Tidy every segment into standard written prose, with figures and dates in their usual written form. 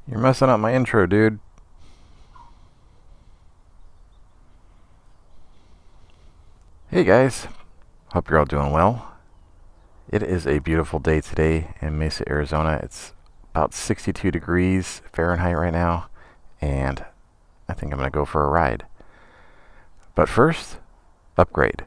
You're messing up my intro, dude. Hey guys, hope you're all doing well. It is a beautiful day today in Mesa, Arizona. It's about 62 degrees Fahrenheit right now, and I think I'm going to go for a ride. But first, upgrade.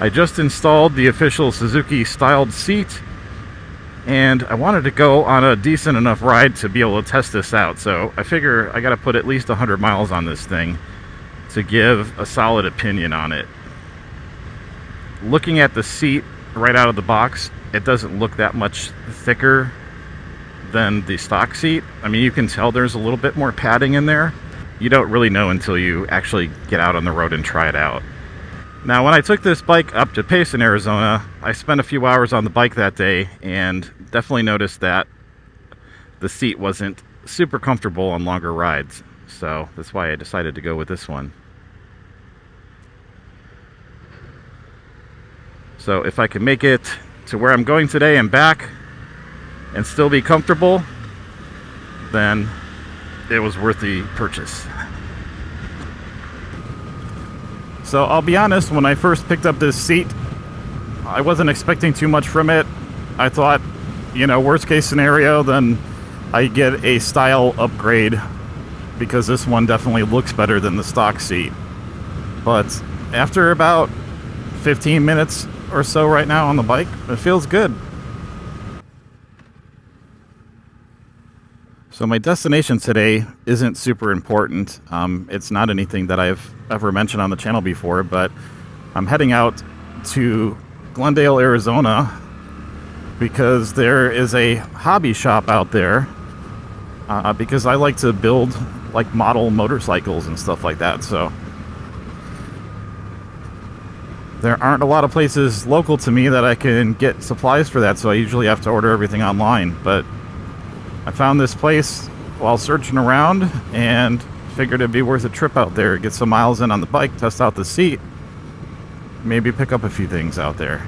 I just installed the official Suzuki Styled Seat, and I wanted to go on a decent enough ride to be able to test this out. So I figure I got to put at least 100 miles on this thing to give a solid opinion on it. Looking at the seat right out of the box, it doesn't look that much thicker than the stock seat. I mean, you can tell there's a little bit more padding in there. You don't really know until you actually get out on the road and try it out. Now, when I took this bike up to Payson, Arizona, I spent a few hours on the bike that day and definitely noticed that the seat wasn't super comfortable on longer rides. So that's why I decided to go with this one. So if I can make it to where I'm going today and back and still be comfortable, then it was worth the purchase. So I'll be honest, when I first picked up this seat, I wasn't expecting too much from it. I thought, worst case scenario, then I get a style upgrade, because this one definitely looks better than the stock seat. But after about 15 minutes or so right now on the bike, it feels good. So my destination today isn't super important. It's not anything that I've ever mentioned on the channel before, but I'm heading out to Glendale, Arizona, because there is a hobby shop out there, because I like to build model motorcycles and stuff like that. So there aren't a lot of places local to me that I can get supplies for that, so I usually have to order everything online. But I found this place while searching around and figured it'd be worth a trip out there, get some miles in on the bike, test out the seat, maybe pick up a few things out there.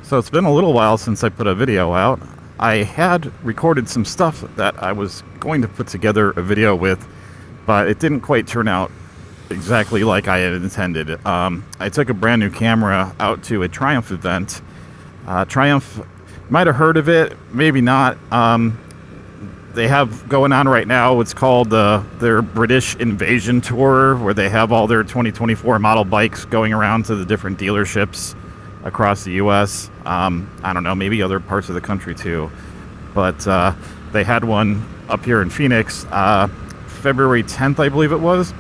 So it's been a little while since I put a video out. I had recorded some stuff that I was going to put together a video with, but it didn't quite turn out exactly like I had intended. I took a brand new camera out to a Triumph event. Triumph, might have heard of it, maybe not. They have going on right now what's called their British Invasion Tour, where they have all their 2024 model bikes going around to the different dealerships across the U.S. I don't know, maybe other parts of the country too. But they had one up here in Phoenix, February 10th, I believe it was.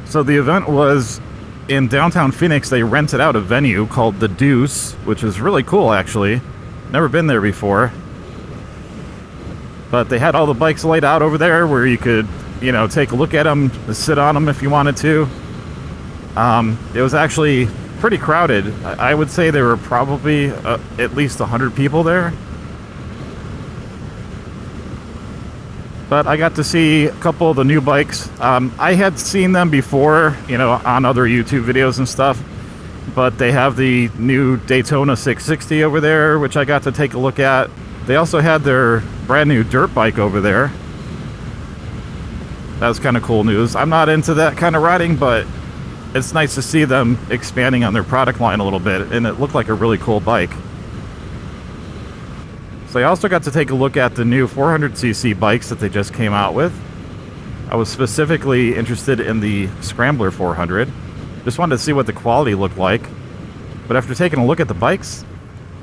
So the event was in downtown Phoenix, they rented out a venue called The Deuce, which is really cool, actually. Never been there before. But they had all the bikes laid out over there where you could, you know, take a look at them, sit on them if you wanted to. It was actually pretty crowded. I would say there were probably at least 100 people there. But I got to see a couple of the new bikes. I had seen them before, you know, on other YouTube videos and stuff. But they have the new Daytona 660 over there, which I got to take a look at. They also had their brand new dirt bike over there. That was kind of cool news. I'm not into that kind of riding, but it's nice to see them expanding on their product line a little bit, and it looked like a really cool bike. So I also got to take a look at the new 400cc bikes that they just came out with. I was specifically interested in the Scrambler 400. Just wanted to see what the quality looked like. But after taking a look at the bikes,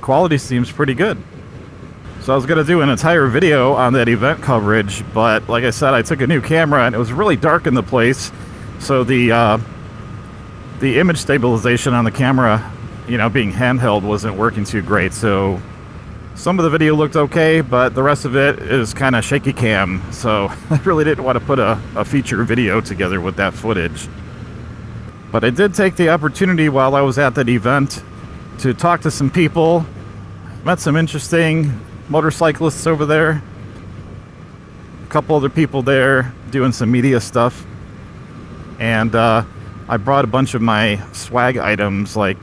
quality seems pretty good. So I was going to do an entire video on that event coverage, but like I said, I took a new camera and it was really dark in the place. So the image stabilization on the camera, you know, being handheld, wasn't working too great. So some of the video looked okay, but the rest of it is kind of shaky cam. So I really didn't want to put a feature video together with that footage. But I did take the opportunity while I was at that event to talk to some people. Met some interesting motorcyclists over there. A couple other people there doing some media stuff. And I brought a bunch of my swag items, like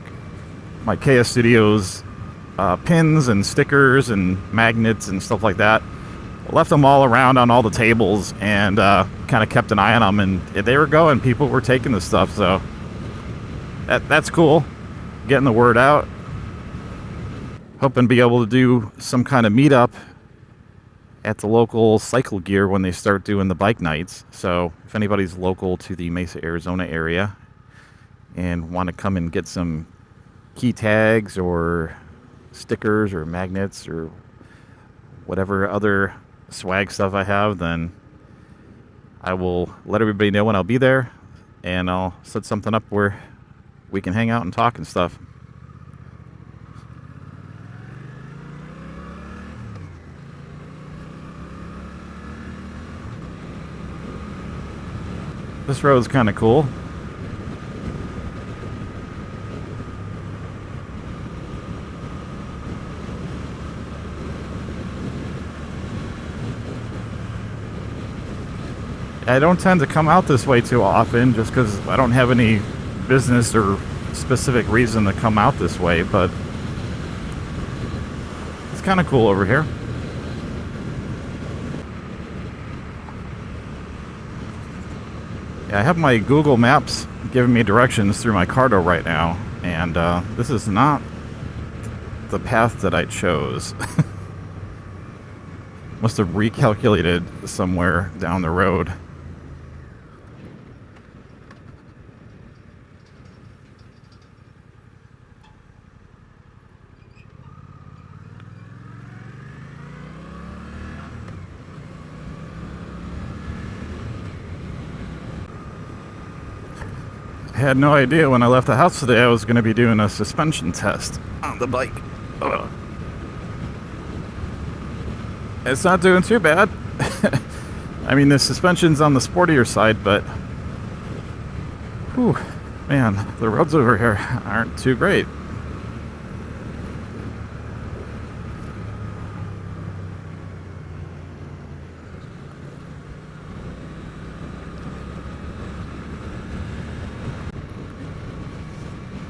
my KSSTUDIOS pins and stickers and magnets and stuff like that. Left them all around on all the tables and kind of kept an eye on them, and they were going. People were taking the stuff, so that's cool. Getting the word out. Hoping to be able to do some kind of meetup at the local Cycle Gear when they start doing the bike nights. So if anybody's local to the Mesa, Arizona area and want to come and get some key tags or stickers or magnets or whatever other swag stuff I have, then I will let everybody know when I'll be there, and I'll set something up where we can hang out and talk and stuff. This road's kind of cool. I don't tend to come out this way too often just because I don't have any business or specific reason to come out this way, but it's kind of cool over here. Yeah, I have my Google Maps giving me directions through my car door right now, and this is not the path that I chose. Must have recalculated somewhere down the road. I had no idea when I left the house today I was going to be doing a suspension test on the bike. Ugh. It's not doing too bad. I mean, the suspension's on the sportier side, but whew, man, the roads over here aren't too great.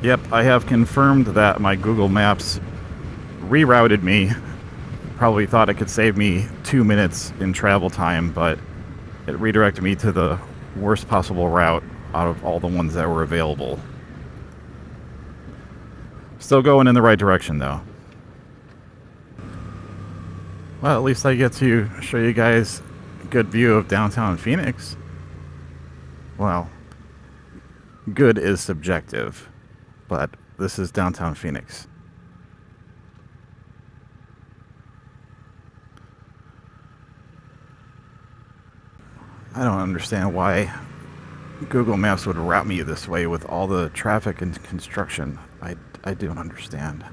Yep, I have confirmed that my Google Maps rerouted me. Probably thought it could save me 2 minutes in travel time, but it redirected me to the worst possible route out of all the ones that were available. Still going in the right direction, though. Well, at least I get to show you guys a good view of downtown Phoenix. Well, good is subjective, but this is downtown Phoenix. I don't understand why Google Maps would route me this way with all the traffic and construction. I don't understand.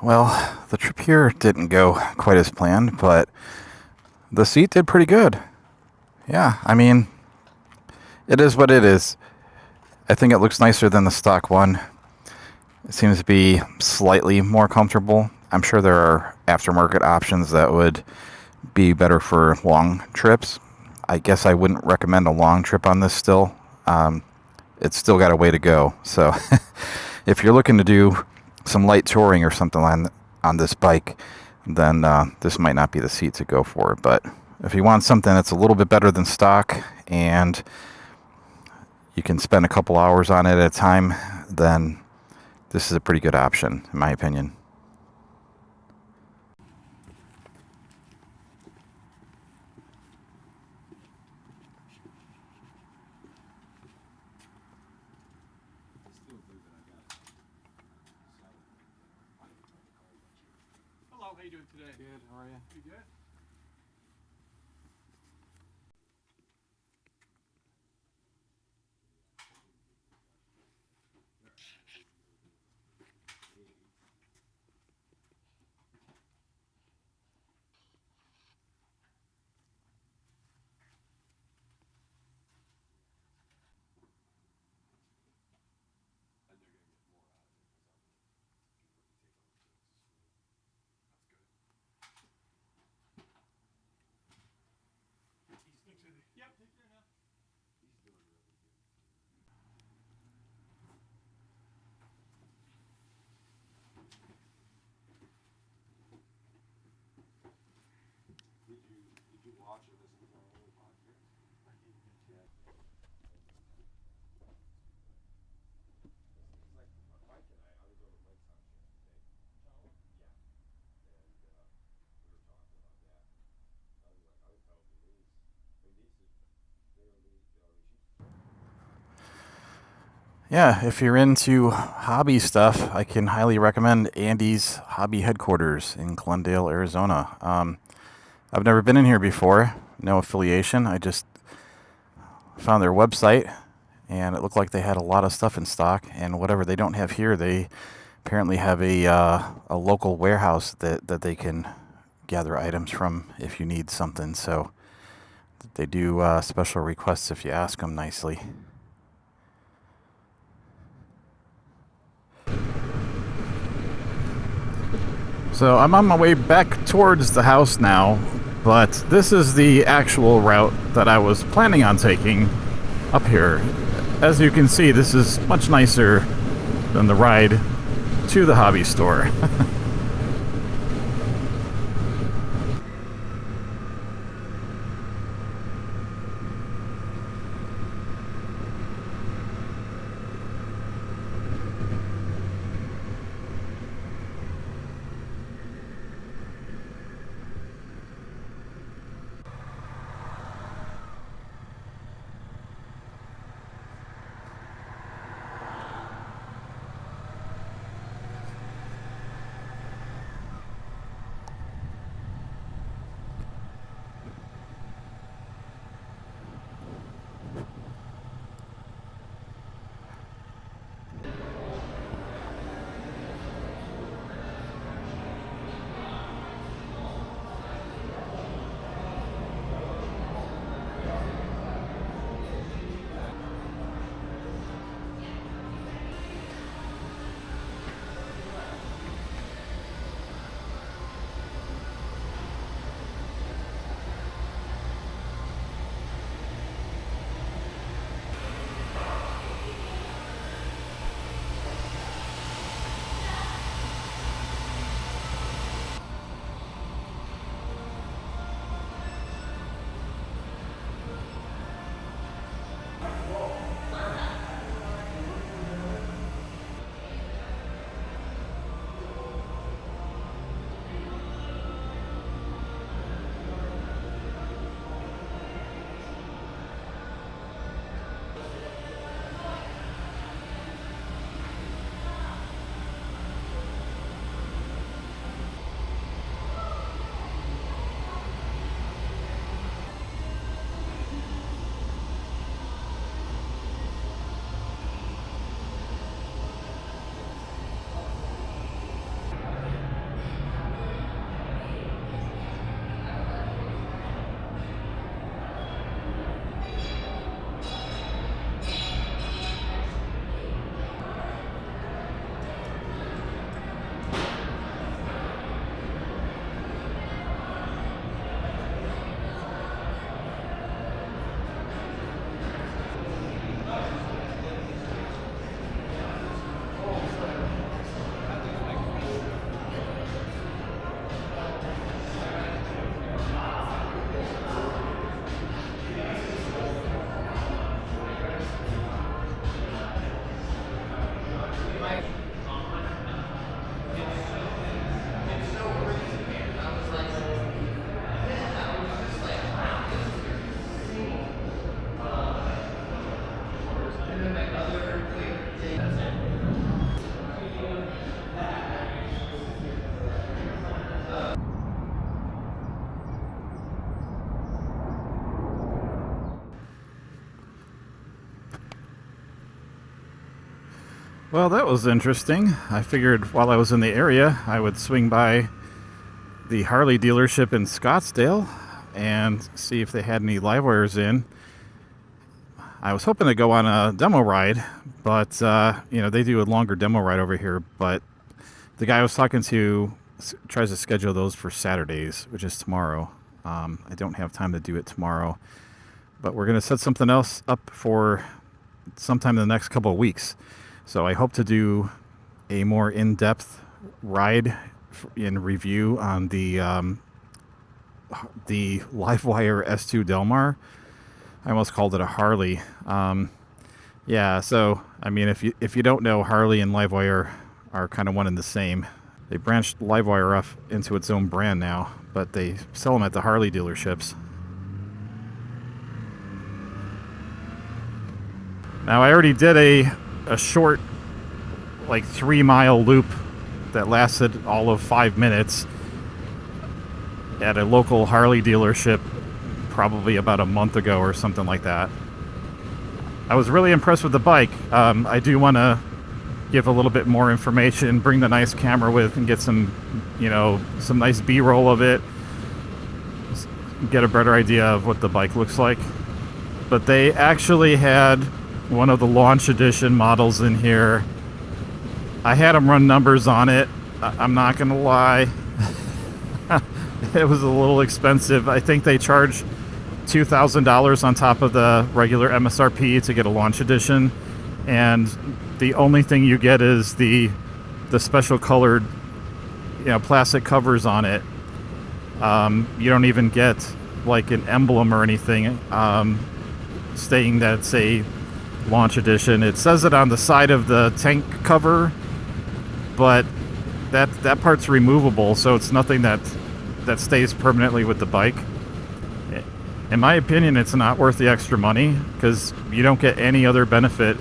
Well, the trip here didn't go quite as planned, but the seat did pretty good. Yeah, I mean, it is what it is. I think it looks nicer than the stock one. It seems to be slightly more comfortable. I'm sure there are aftermarket options that would be better for long trips. I guess I wouldn't recommend a long trip on this still. It's still got a way to go. So if you're looking to do some light touring or something on this bike, then this might not be the seat to go for. But if you want something that's a little bit better than stock and you can spend a couple hours on it at a time, then this is a pretty good option, in my opinion. Hello, how you doing today? Good, how are you? You good? Yep, take care now. Did you watch or listen to our old podcast? I didn't get to it. It's like Mike and I was over at Mike's house yesterday. Oh, Yeah. And we were talking about that. I was telling Denise. My niece is barely, Yeah, if you're into hobby stuff, I can highly recommend Andy's Hobby Headquarters in Glendale, Arizona. I've never been in here before, no affiliation. I just found their website, and it looked like they had a lot of stuff in stock. And whatever they don't have here, they apparently have a local warehouse that they can gather items from if you need something. So they do special requests if you ask them nicely. So I'm on my way back towards the house now, but this is the actual route that I was planning on taking up here. As you can see, this is much nicer than the ride to the hobby store. Well, that was interesting. I figured while I was in the area, I would swing by the Harley dealership in Scottsdale and see if they had any live wires in. I was hoping to go on a demo ride, but they do a longer demo ride over here. But the guy I was talking to tries to schedule those for Saturdays, which is tomorrow. I don't have time to do it tomorrow, but we're going to set something else up for sometime in the next couple of weeks. So I hope to do a more in-depth ride in review on the Livewire S2 Delmar. I almost called it a Harley. Yeah, so I mean, if you don't know, Harley and Livewire are kind of one and the same. They branched Livewire off into its own brand now, but they sell them at the Harley dealerships. Now, I already did a short, like 3-mile loop that lasted all of 5 minutes at a local Harley dealership probably about a month ago or something like that. I was really impressed with the bike. I do want to give a little bit more information, bring the nice camera with, and get some nice B-roll of it, get a better idea of what the bike looks like. But they actually had one of the launch edition models in here. I had them run numbers on it. I'm not gonna lie. It was a little expensive. I think they charge $2,000 on top of the regular MSRP to get a launch edition, and the only thing you get is the special colored plastic covers on it. You don't even get like an emblem or anything stating that it's a launch edition. It says it on the side of the tank cover, but that part's removable, so it's nothing that stays permanently with the bike. In my opinion, it's not worth the extra money because you don't get any other benefit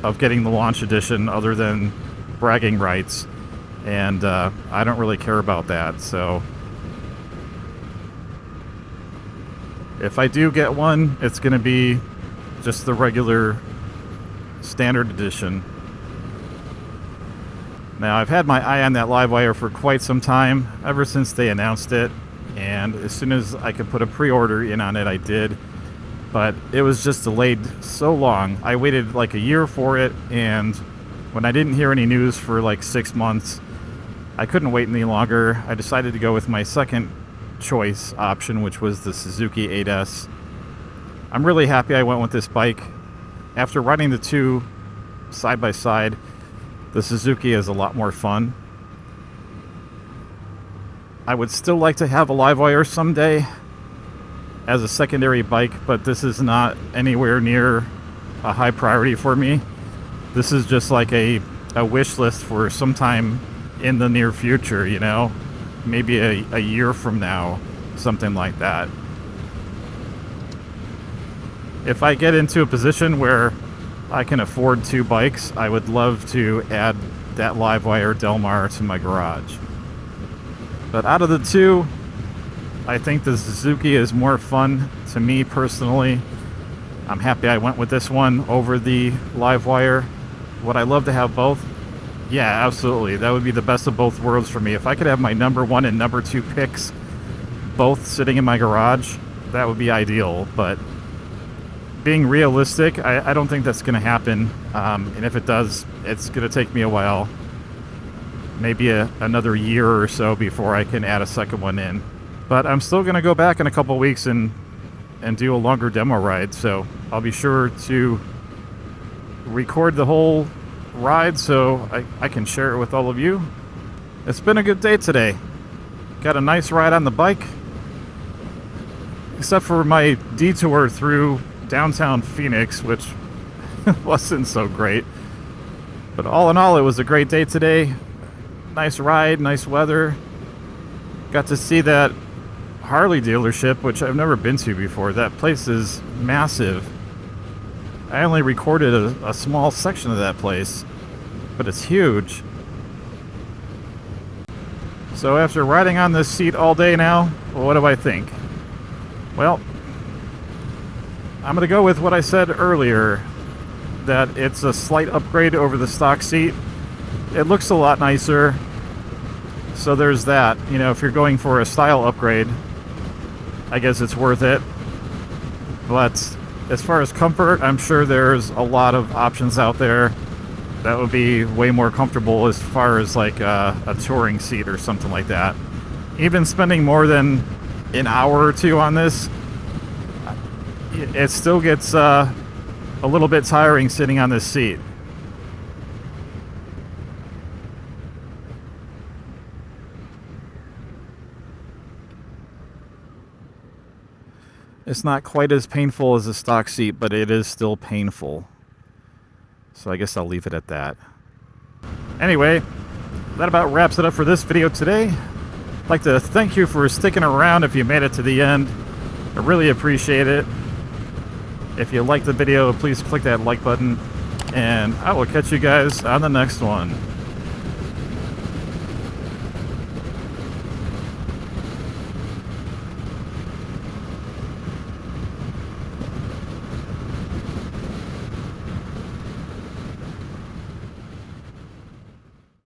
of getting the launch edition other than bragging rights, and I don't really care about that. So if I do get one, it's going to be just the regular standard edition. Now, I've had my eye on that Livewire for quite some time, ever since they announced it, and as soon as I could put a pre-order in on it, I did. But it was just delayed so long. I waited like a year for it, and when I didn't hear any news for like 6 months, I couldn't wait any longer. I decided to go with my second choice option, which was the Suzuki 8S. I'm really happy I went with this bike. After riding the two side by side, the Suzuki is a lot more fun. I would still like to have a Livewire someday as a secondary bike, but this is not anywhere near a high priority for me. This is just like a wish list for sometime in the near future, maybe a year from now, something like that. If I get into a position where I can afford 2 bikes, I would love to add that Livewire Delmar to my garage. But out of the two, I think the Suzuki is more fun to me personally. I'm happy I went with this one over the Livewire. Would I love to have both? Yeah, absolutely. That would be the best of both worlds for me. If I could have my number 1 and number 2 picks both sitting in my garage, that would be ideal. But being realistic, I don't think that's going to happen. And if it does, it's going to take me a while. Maybe another year or so before I can add a second one in. But I'm still going to go back in a couple weeks and do a longer demo ride. So I'll be sure to record the whole ride so I can share it with all of you. It's been a good day today. Got a nice ride on the bike. Except for my detour through downtown Phoenix, which wasn't so great. But all in all, it was a great day today. Nice ride, nice weather. Got to see that Harley dealership, which I've never been to before. That place is massive. I only recorded a small section of that place, but it's huge. So after riding on this seat all day now, what do I think? Well, I'm going to go with what I said earlier. that it's a slight upgrade over the stock seat. It looks a lot nicer. So there's that. You know, if you're going for a style upgrade, I guess it's worth it. But as far as comfort, I'm sure there's a lot of options out there that would be way more comfortable as far as like a touring seat or something like that. Even spending more than an hour or two on this, it still gets a little bit tiring sitting on this seat. It's not quite as painful as a stock seat, but it is still painful. So I guess I'll leave it at that. Anyway, that about wraps it up for this video today. I'd like to thank you for sticking around if you made it to the end. I really appreciate it. If you liked the video, please click that like button. And I will catch you guys on the next one.